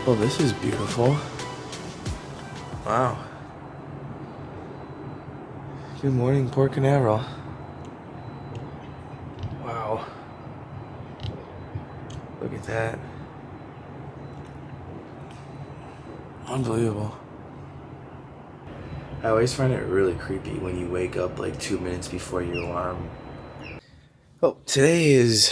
Oh, this is beautiful. Wow. Good morning, Port Canaveral. Wow. Look at that. Unbelievable. I always find it really creepy when you wake up like 2 minutes before your alarm. Oh, today is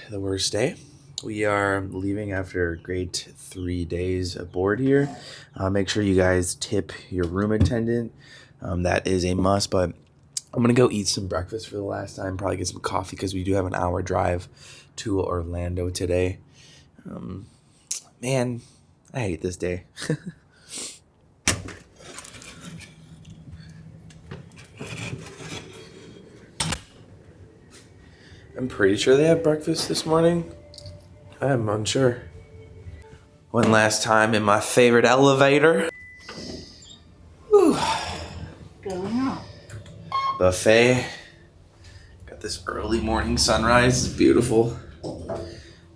the worst day. We are leaving after a great 3 days aboard here. Make sure you guys tip your room attendant. That is a must, but I'm going to go eat some breakfast for the last time. Probably get some coffee because we do have an hour drive to Orlando today. Man, I hate this day. I'm pretty sure they have breakfast this morning. I'm unsure. One last time in my favorite elevator. Whew. Going up. Buffet. Got this early morning sunrise. It's beautiful.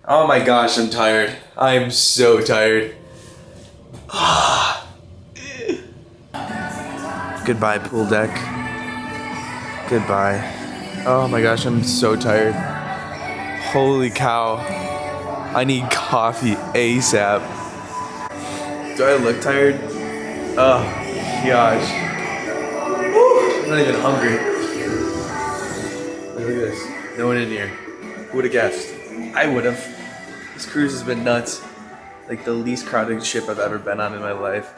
Oh my gosh, I'm tired. I am so tired. Goodbye, pool deck. Goodbye. Oh my gosh, I'm so tired. Holy cow. I need coffee ASAP. Do I look tired? Oh gosh. Woo, I'm not even hungry. Look at this. No one in here. Who would have guessed? I would have. This cruise has been nuts. Like the least crowded ship I've ever been on in my life.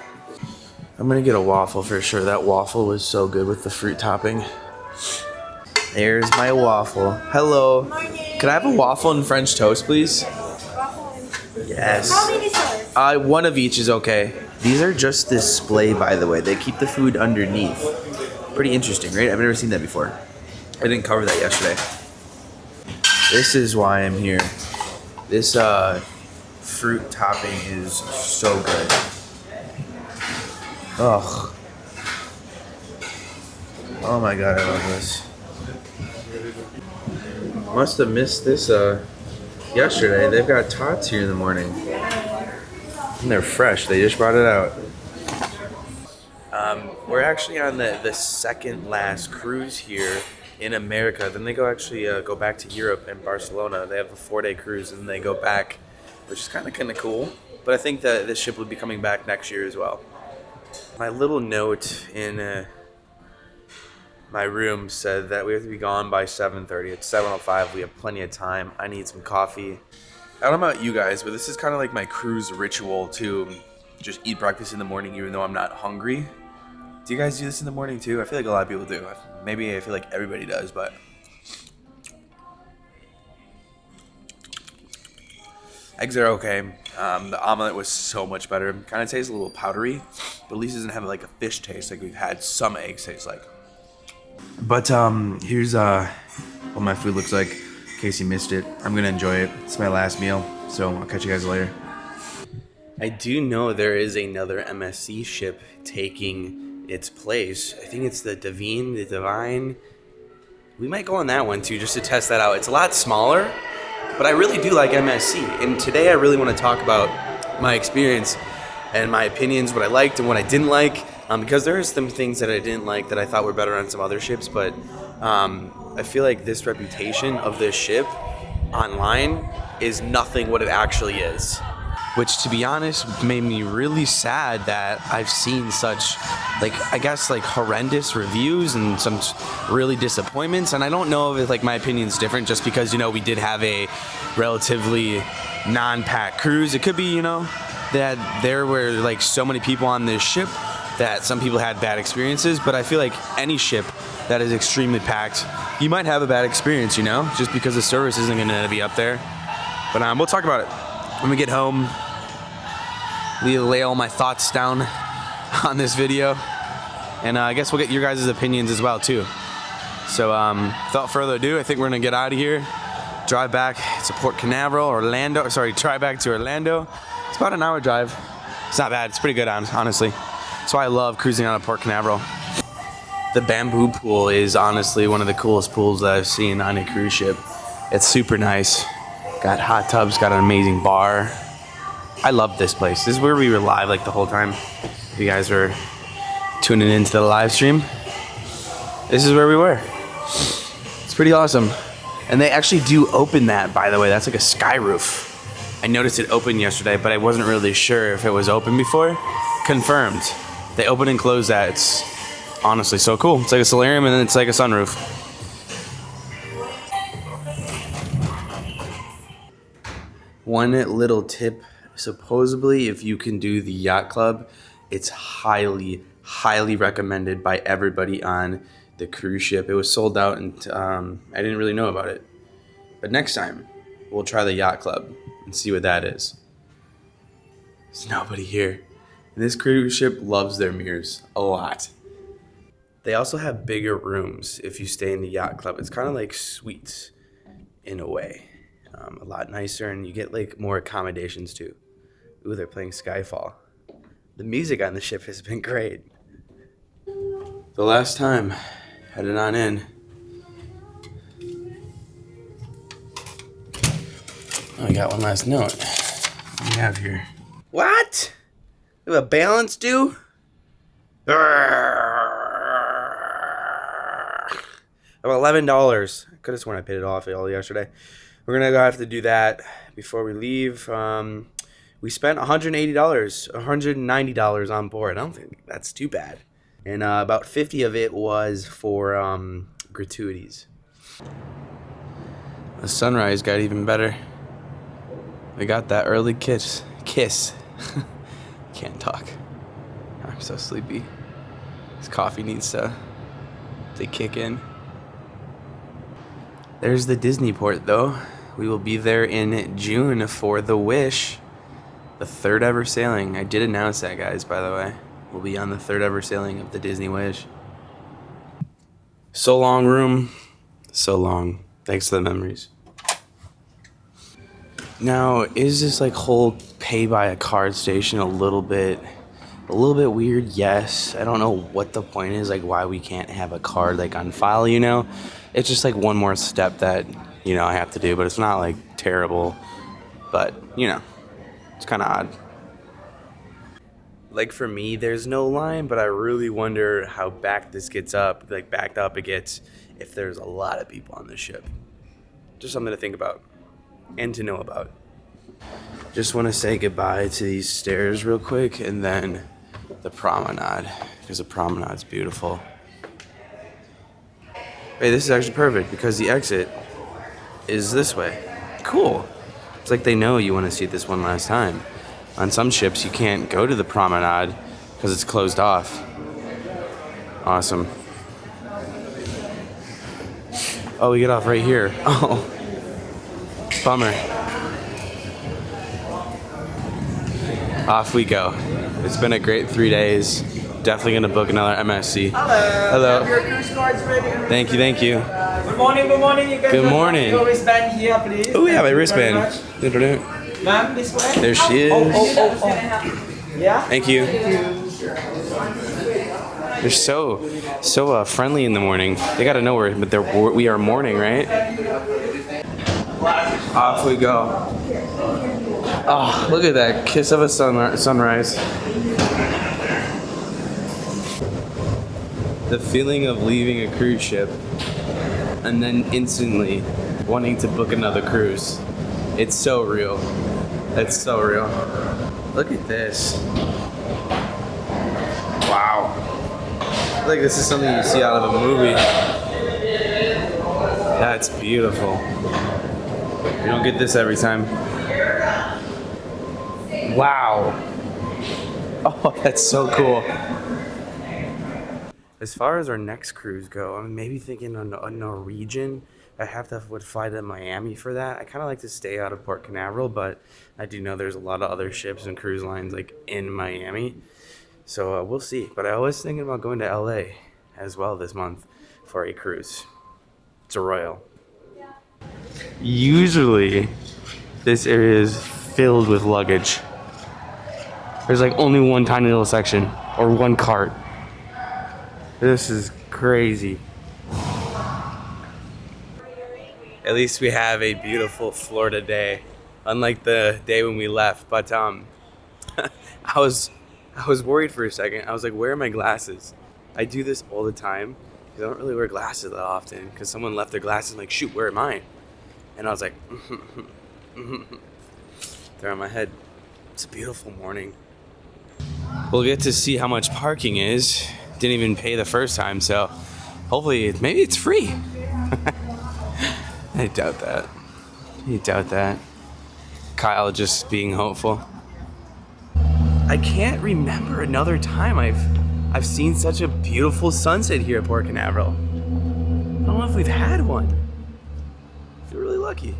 I'm gonna get a waffle for sure. That waffle was so good with the fruit topping. There's my waffle. Hello. Morning. Could I have a waffle and French toast, please? Yes. How many stars? One of each is okay. These are just display, by the way. They keep the food underneath. Pretty interesting, right? I've never seen that before. I didn't cover that yesterday. This is why I'm here. This fruit topping is so good. Ugh. Oh my god, I love this. Must have missed this yesterday. They've got tots here in the morning. And they're fresh. They just brought it out. We're actually on the second last cruise here in America. Then they go back to Europe and Barcelona. They have a 4-day cruise and then they go back, which is kind of cool. But I think that this ship will be coming back next year as well. My little note in my room said that we have to be gone by 7:30. It's 7:05. We have plenty of time. I need some coffee. I don't know about you guys, but this is kind of like my cruise ritual to just eat breakfast in the morning even though I'm not hungry. Do you guys do this in the morning too? I feel like a lot of people do. Maybe I feel like everybody does, but eggs are okay. The omelet was so much better. Kind of tastes a little powdery, but at least it doesn't have like a fish taste like we've had some eggs taste like. But here's what my food looks like, in case you missed it. I'm gonna enjoy it. It's my last meal, so I'll catch you guys later. I do know there is another MSC ship taking its place. I think it's the Divine. We might go on that one too, just to test that out. It's a lot smaller, but I really do like MSC. And today I really want to talk about my experience and my opinions, what I liked and what I didn't like. Because there are some things that I didn't like that I thought were better on some other ships, but I feel like this reputation of this ship online is nothing what it actually is. Which, to be honest, made me really sad that I've seen such, horrendous reviews and some really disappointments. And I don't know if, my opinion's different just because, we did have a relatively non-packed cruise. It could be, that there were, so many people on this ship that some people had bad experiences. But I feel like any ship that is extremely packed, you might have a bad experience, just because the service isn't going to be up there. But we'll talk about it when we get home. Lay all my thoughts down on this video, and I guess we'll get your guys' opinions as well too. So without further ado, I think we're gonna get out of here, drive back to Port Canaveral, drive back to Orlando. It's about an hour drive. It's not bad. It's pretty good, honestly. That's why I love cruising out of Port Canaveral. The bamboo pool is honestly one of the coolest pools that I've seen on a cruise ship. It's super nice. Got hot tubs, got an amazing bar. I love this place. This is where we were live like the whole time. If you guys were tuning into the live stream, this is where we were. It's pretty awesome. And they actually do open that, by the way. That's like a sky roof. I noticed it open yesterday, but I wasn't really sure if it was open before. Confirmed. They open and close that. It's honestly so cool. It's like a solarium and then it's like a sunroof. One little tip, supposedly if you can do the yacht club, it's highly, highly recommended by everybody on the cruise ship. It was sold out and I didn't really know about it. But next time, we'll try the yacht club and see what that is. There's nobody here. And this cruise ship loves their mirrors a lot. They also have bigger rooms if you stay in the yacht club. It's kind of like suites in a way. A lot nicer, and you get like more accommodations too. Ooh, they're playing Skyfall. The music on the ship has been great. The last time, headed on in. Oh, I got one last note. What do we have here? What? We have a balance due? About $11. I could have sworn I paid it off all yesterday. We're gonna have to do that before we leave. We spent $180, $190 on board. I don't think that's too bad. And about 50 of it was for gratuities. The sunrise got even better. We got that early kiss. Can't talk. I'm so sleepy. This coffee needs to kick in. There's the Disney port though. We will be there in June for the Wish, the 3rd ever sailing. I did announce that, guys, by the way. We'll be on the 3rd ever sailing of the Disney Wish. So long, room. So long. Thanks for the memories. Now, is this like whole pay by a card station a little bit weird? Yes. I don't know what the point is, like why we can't have a card like on file, you know? It's just like one more step that, you know, I have to do, but it's not like terrible, but you know, it's kind of odd. Like for me, there's no line, but I really wonder how backed up it gets if there's a lot of people on the ship. Just something to think about and to know about. Just want to say goodbye to these stairs real quick and then the promenade, because the promenade's beautiful. Hey, this is actually perfect because the exit is this way. Cool. It's like they know you want to see this one last time. On some ships, you can't go to the promenade because it's closed off. Awesome. Oh, we get off right here. Oh, bummer. Off we go. It's been a great 3 days. Definitely gonna book another MSC. Hello. Have your cruise cards ready? Thank you. Good morning. You can Good morning. your wristband here, please. Oh, yeah, my wristband. Ma'am, this way. There she is. Oh. Yeah? Thank you. They're so friendly in the morning. They gotta know we are morning, right? Off we go. Oh, look at that kiss of a sunrise. The feeling of leaving a cruise ship and then instantly wanting to book another cruise. It's so real. It's so real. Look at this. Wow. I feel like this is something you see out of a movie. That's beautiful. You don't get this every time. Wow. Oh, that's so cool. As far as our next cruise go, I'm maybe thinking a Norwegian. I would fly to Miami for that. I kind of like to stay out of Port Canaveral, but I do know there's a lot of other ships and cruise lines like in Miami. So we'll see. But I was thinking about going to LA as well this month for a cruise. It's a Royal. Usually, this area is filled with luggage. There's like only one tiny little section or one cart. This is crazy. At least we have a beautiful Florida day, unlike the day when we left. But I was worried for a second. I was like, where are my glasses? I do this all the time because I don't really wear glasses that often because someone left their glasses. I'm like, shoot, where are mine? And I was like, they're on my head. It's a beautiful morning. We'll get to see how much parking is. Didn't even pay the first time, so hopefully, maybe it's free. I doubt that. I doubt that. Kyle just being hopeful. I can't remember another time I've seen such a beautiful sunset here at Port Canaveral. I don't know if we've had one. I feel really lucky.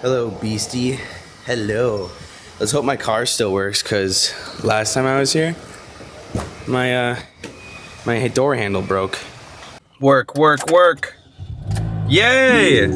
Hello, Beastie. Hello. Let's hope my car still works, because last time I was here, my door handle broke. Work, work, work. Yay!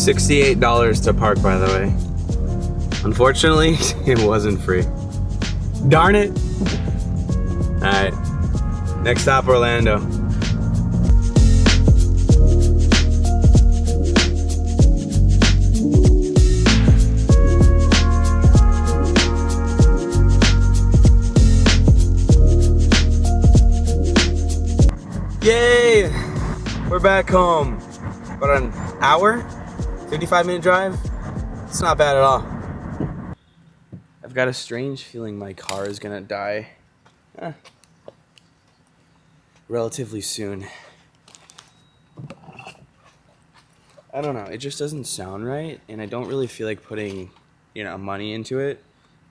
$68 to park, by the way. Unfortunately, it wasn't free. Darn it! Alright. Next stop, Orlando. Yay! We're back home. About an hour? 55-minute drive? It's not bad at all. I've got a strange feeling my car is gonna die relatively soon. I don't know, it just doesn't sound right, and I don't really feel like putting, money into it,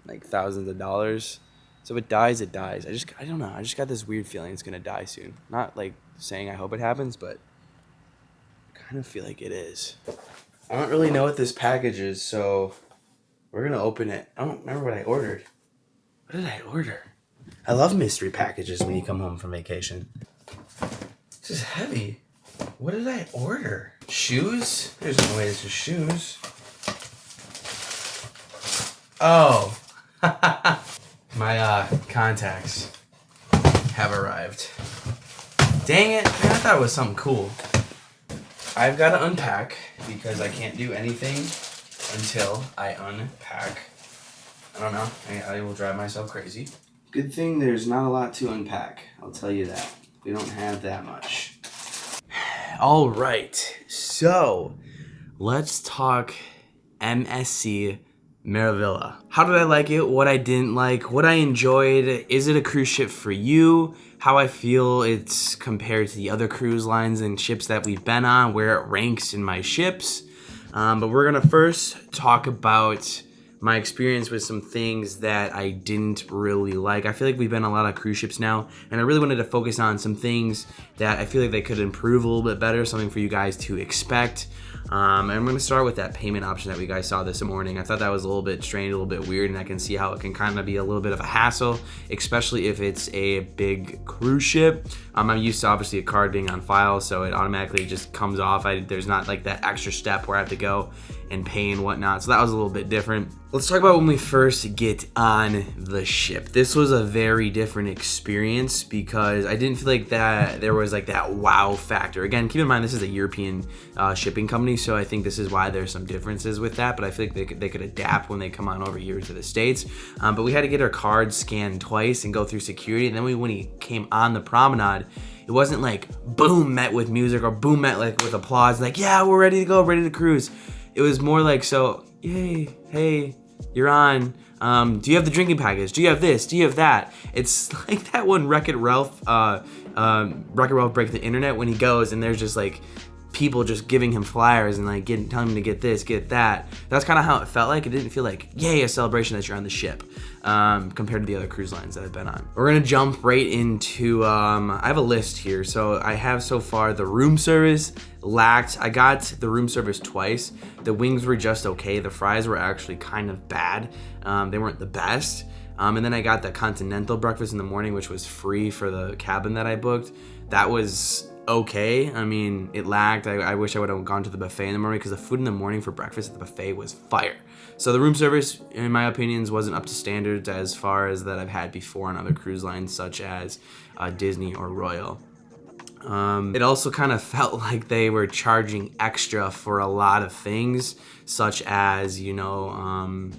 like thousands of dollars. So if it dies, it dies. I don't know, I just got this weird feeling it's gonna die soon. Not like saying I hope it happens, but I kind of feel like it is. I don't really know what this package is, so we're gonna open it. I don't remember what I ordered. What did I order? I love mystery packages when you come home from vacation. This is heavy. What did I order? Shoes? There's no way this is shoes. Oh. My contacts have arrived. Dang it, man, I thought it was something cool. I've got to unpack because I can't do anything until I unpack. I don't know. I will drive myself crazy. Good thing there's not a lot to unpack. I'll tell you that. We don't have that much. All right. So let's talk MSC Meraviglia. How did I like it? What I didn't like? What I enjoyed? Is it a cruise ship for you? How I feel it's compared to the other cruise lines and ships that we've been on, where it ranks in my ships. But we're gonna first talk about my experience with some things that I didn't really like. I feel like we've been on a lot of cruise ships now, and I really wanted to focus on some things that I feel like they could improve a little bit better, something for you guys to expect. And I'm going to start with that payment option that we guys saw this morning. I thought that was a little bit strange, a little bit weird, and I can see how it can kind of be a little bit of a hassle, especially if it's a big cruise ship. I'm used to obviously a card being on file, so it automatically just comes off. There's not like that extra step where I have to go and pay and whatnot, so that was a little bit different. Let's talk about when we first get on the ship. This was a very different experience because I didn't feel like that there was like that wow factor. Again, keep in mind this is a European shipping company, so I think this is why there's some differences with that, but I feel like they could adapt when they come on over here to the States. But we had to get our card scanned twice and go through security, and then when he came on the promenade, it wasn't like boom met with music or boom met like with applause, like yeah, we're ready to go, ready to cruise. It was more like, so yay, hey, you're on. Do you have the drinking package? Do you have this? Do you have that? It's like that one Wreck-It Ralph break the internet when he goes and there's just like people just giving him flyers and like telling him to get this, get that. That's kind of how it felt like. It didn't feel like, yay, a celebration that you're on the ship compared to the other cruise lines that I've been on. We're gonna jump right into, I have a list here. So I have so far the room service lacked. I got the room service twice. The wings were just okay. The fries were actually kind of bad. They weren't the best. And then I got the continental breakfast in the morning, which was free for the cabin that I booked. That was okay. I mean, it lagged. I wish I would have gone to the buffet in the morning because the food in the morning for breakfast at the buffet was fire. So the room service, in my opinions, wasn't up to standards as far as that I've had before on other cruise lines such as Disney or Royal. It also kind of felt like they were charging extra for a lot of things, such as, you know,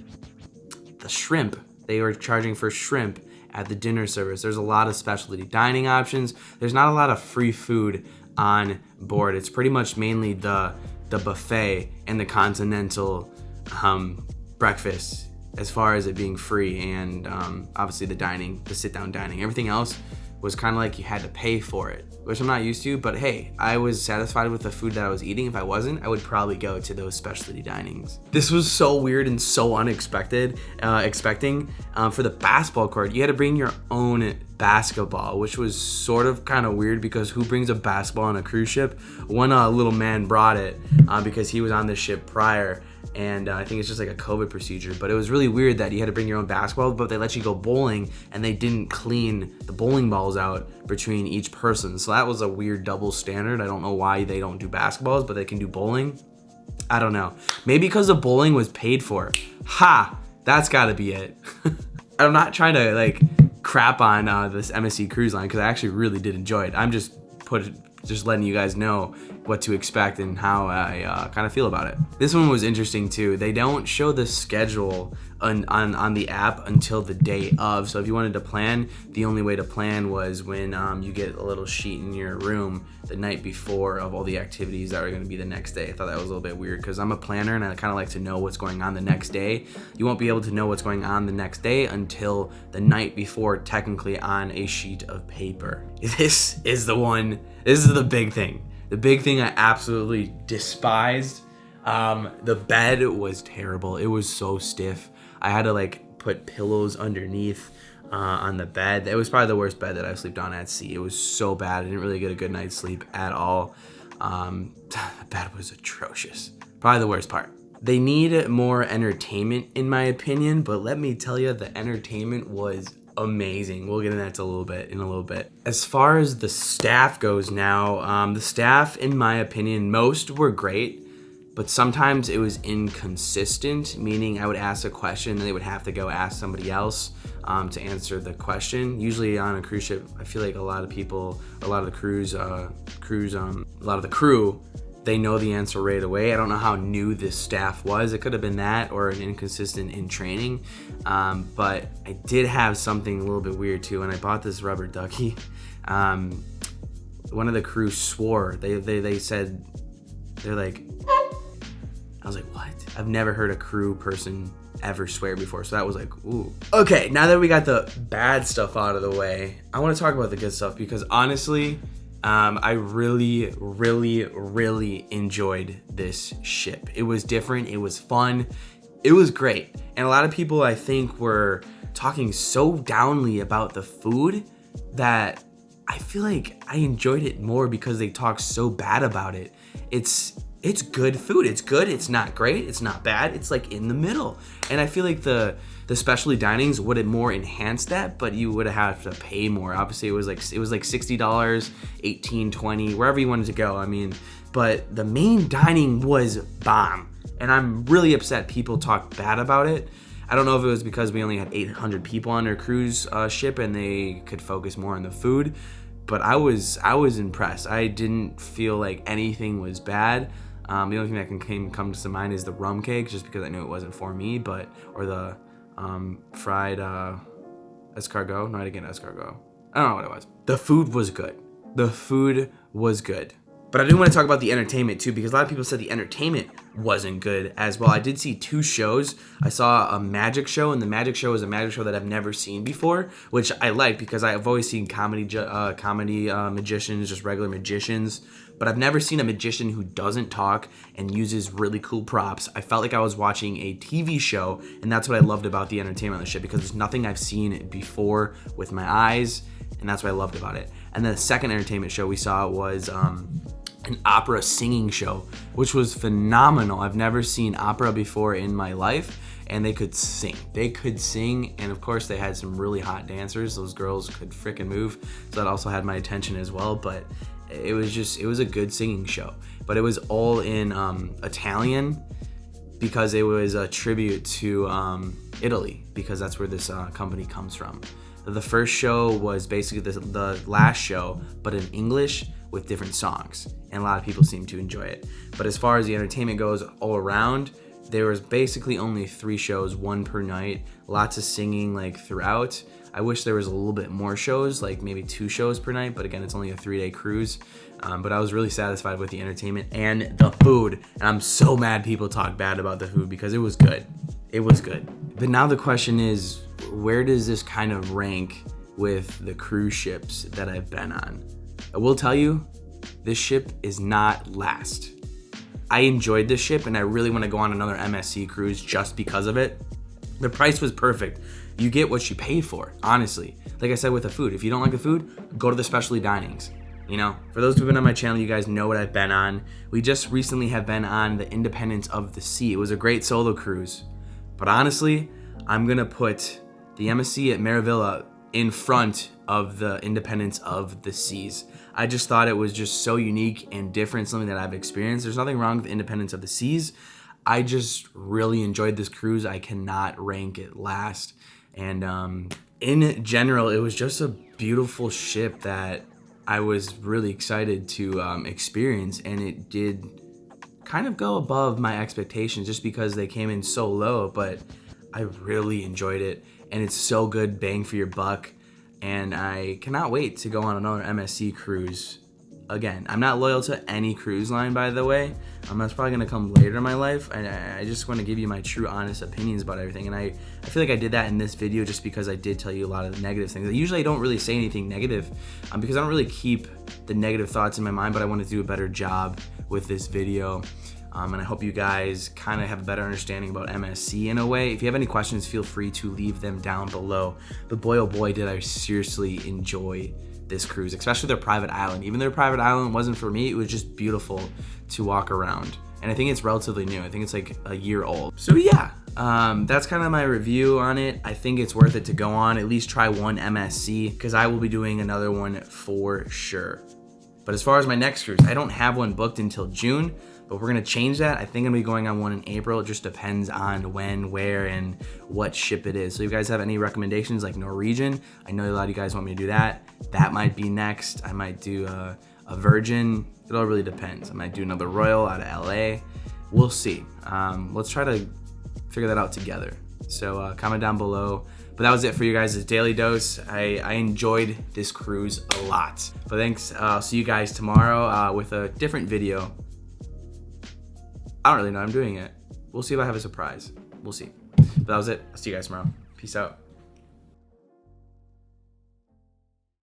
the shrimp. They were charging for shrimp at the dinner service. There's a lot of specialty dining options. There's not a lot of free food on board. It's pretty much mainly the buffet and the continental breakfast as far as it being free, and obviously the dining, the sit-down dining. Everything else was kind of like you had to pay for it, which I'm not used to, but hey, I was satisfied with the food that I was eating. If I wasn't, I would probably go to those specialty dinings. This was so weird and so unexpected. Expecting for the basketball court, you had to bring your own basketball, which was sort of kind of weird because who brings a basketball on a cruise ship? One little man brought it because he was on the ship prior, and I think it's just like a COVID procedure, but it was really weird that you had to bring your own basketball, but they let you go bowling and they didn't clean the bowling balls out between each person. So that was a weird double standard. I don't know why they don't do basketballs, but they can do bowling. I don't know. Maybe because the bowling was paid for. Ha! That's gotta be it. I'm not trying to like crap on this MSC cruise line because I actually really did enjoy it. I'm just letting you guys know what to expect and how I kind of feel about it. This one was interesting too. They don't show the schedule on the app until the day of. So if you wanted to plan, the only way to plan was when you get a little sheet in your room the night before of all the activities that are going to be the next day. I thought that was a little bit weird because I'm a planner and I kind of like to know what's going on the next day. You won't be able to know what's going on the next day until the night before, technically on a sheet of paper. This is the one. This is the big thing. The big thing I absolutely despised. The bed was terrible. It was so stiff. I had to like put pillows underneath on the bed. It was probably the worst bed that I've slept on at sea. It was so bad. I didn't really get a good night's sleep at all. The bed was atrocious. Probably the worst part. They need more entertainment in my opinion, but let me tell you, the entertainment was amazing. We'll get into that in a little bit. As far as the staff goes now, the staff, in my opinion, most were great, but sometimes it was inconsistent, meaning I would ask a question and they would have to go ask somebody else to answer the question. Usually on a cruise ship, I feel like a lot of the crew, they know the answer right away. I don't know how new this staff was. It could have been that or an inconsistent in training. But I did have something a little bit weird too. When I bought this rubber ducky, one of the crew swore. They said, they're like, I was like, what? I've never heard a crew person ever swear before. So that was like, ooh. Okay, now that we got the bad stuff out of the way, I want to talk about the good stuff because honestly, I really, really, really enjoyed this ship. It was different. It was fun. It was great. And a lot of people, I think, were talking so downly about the food that I feel like I enjoyed it more because they talked so bad about it. It's good food. It's good. It's not great. It's not bad. It's like in the middle. And I feel like the specialty dinings would have more enhanced that, but you would have to pay more. Obviously, it was like $60, $18, $20, wherever you wanted to go. I mean, but the main dining was bomb, and I'm really upset people talk bad about it. I don't know if it was because we only had 800 people on our cruise ship and they could focus more on the food, but I was impressed. I didn't feel like anything was bad. The only thing that come to mind is the rum cake, just because I knew it wasn't for me, or the fried escargot. No, I didn't get escargot. I don't know what it was. The food was good. But I do want to talk about the entertainment too, because a lot of people said the entertainment wasn't good as well. I did see 2 shows. I saw a magic show, and the magic show is a magic show that I've never seen before, which I like because I've always seen comedy magicians, just regular magicians, but I've never seen a magician who doesn't talk and uses really cool props. I felt like I was watching a TV show, and that's what I loved about the entertainment on the ship, because there's nothing I've seen before with my eyes, and that's what I loved about it. And then the second entertainment show we saw was an opera singing show, which was phenomenal. I've never seen opera before in my life, and they could sing, and of course they had some really hot dancers. Those girls could freaking move, so that also had my attention as well. But It was a good singing show, but it was all in Italian because it was a tribute to Italy, because that's where this company comes from. The first show was basically the last show, but in English with different songs, and a lot of people seem to enjoy it. But as far as the entertainment goes all around, there was basically only 3 shows, 1 per night, lots of singing like throughout. I wish there was a little bit more shows, like maybe 2 shows per night, but again, it's only a 3-day cruise. But I was really satisfied with the entertainment and the food. And I'm so mad people talk bad about the food because it was good. It was good. But now the question is, where does this kind of rank with the cruise ships that I've been on? I will tell you, this ship is not last. I enjoyed this ship and I really want to go on another MSC cruise just because of it. The price was perfect. You get what you paid for, honestly. Like I said with the food, if you don't like the food, go to the specialty dinings. You know, for those who've been on my channel, you guys know what I've been on. We just recently have been on the Independence of the Sea. It was a great solo cruise. But honestly, I'm gonna put the MSC at Meraviglia in front of the Independence of the Seas. I just thought it was just so unique and different, something that I've experienced. There's nothing wrong with the Independence of the Seas. I just really enjoyed this cruise. I cannot rank it last. And in general, it was just a beautiful ship that I was really excited to experience, and it did kind of go above my expectations just because they came in so low, but I really enjoyed it, and it's so good bang for your buck, and I cannot wait to go on another MSC cruise. Again, I'm not loyal to any cruise line, by the way. That's probably gonna come later in my life. I just want to give you my true, honest opinions about everything. And I feel like I did that in this video just because I did tell you a lot of the negative things. Usually I don't really say anything negative because I don't really keep the negative thoughts in my mind, but I want to do a better job with this video. And I hope you guys kind of have a better understanding about MSC in a way. If you have any questions, feel free to leave them down below. But boy, oh boy, did I seriously enjoy this cruise, especially their private island. Even their private island wasn't for me, it was just beautiful to walk around. And I think it's relatively new. I think it's like a year old. So yeah, that's kind of my review on it. I think it's worth it to go on, at least try one MSC, because I will be doing another one for sure. But as far as my next cruise, I don't have one booked until June, but we're gonna change that. I think I'm gonna be going on one in April. It just depends on when, where, and what ship it is. So if you guys have any recommendations, like Norwegian, I know a lot of you guys want me to do that. That might be next. I might do a Virgin. It all really depends. I might do another Royal out of LA. We'll see. Let's try to figure that out together. So comment down below. But that was it for you guys' daily dose. I enjoyed this cruise a lot. But thanks. I'll see you guys tomorrow with a different video. I don't really know I'm doing it. We'll see if I have a surprise. We'll see. But that was it. I'll see you guys tomorrow. Peace out.